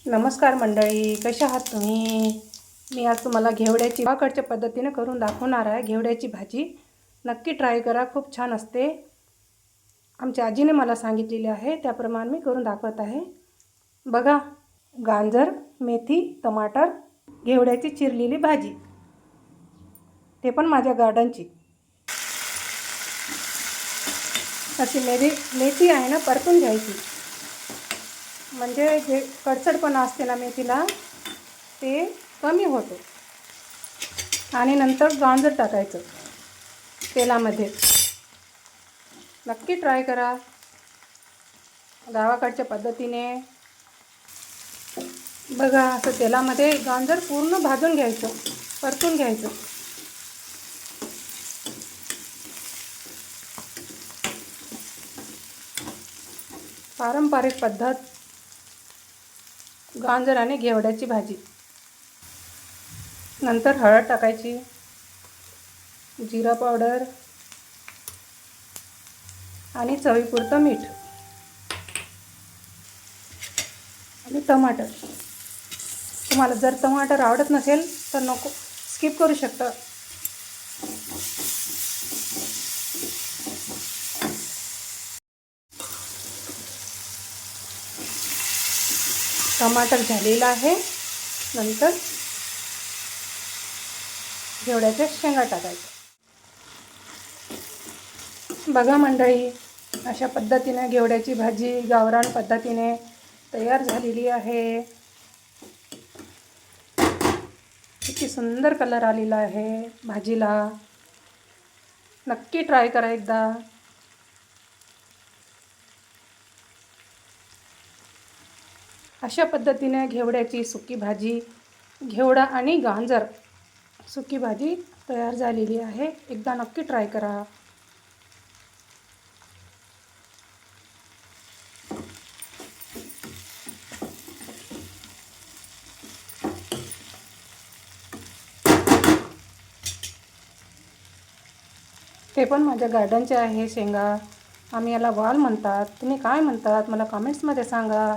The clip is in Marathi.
नमस्कार मंडळी, कशा आहात तुम्ही? मी आज तुम्हाला घेवड्याची गावाकडच्या पद्धतीने करून दाखवणार आहे. घेवड्याची भाजी नक्की ट्राय करा, खूप छान असते. आमच्या आजीने मला सांगितलेले आहे, त्याप्रमाणे मी करून दाखवत आहे. बघा, गाजर, मेथी, टमाटर, घेवड्याची चिरलेली भाजी, ते पण माझ्या गार्डनची. अशी मेथी आहे ना, परतून घ्यायची, म्हणजे जे कडसडपणा असते ना मेथीला ते कमी होतो. आणि नंतर गाजर टाकायचं तेलामध्ये. नक्की ट्राय करा गावाकडच्या पद्धतीने. बघा, असं तेलामध्ये गाजर पूर्ण भाजून घ्यायचं, परतून घ्यायचं. पारंपरिक पद्धत गाजर आणि घेवड्याची भाजी. नंतर हळद टाकायची, जिरा पावडर आणि चवीपुरतं मीठ आणि टमाटर. तुम्हाला जर टमाटर आवडत नसेल तर नको, स्किप करू शकता. टमाटर झालेला आहे. नंतर घेवड्याच्या शेंगा टाकायच्या. बघा मंडळी, अशा पद्धतीने घेवड्याची भाजी गावरान पद्धतीने तयार झालेली आहे. किती सुंदर कलर आलेला आहे भाजीला. नक्की ट्राय करा एकदा. अशा पद्धतीने घेवड्याची सुकी भाजी, घेवडा आणि गाजर सुकी भाजी तयार झालेली आहे. एकदा नक्की ट्राय करा. ते पण माझ्या गार्डनचे आहे शेंगा. आम्ही याला वाल म्हणतात, तुम्ही काय म्हणतात मला कमेंट्समध्ये सांगा.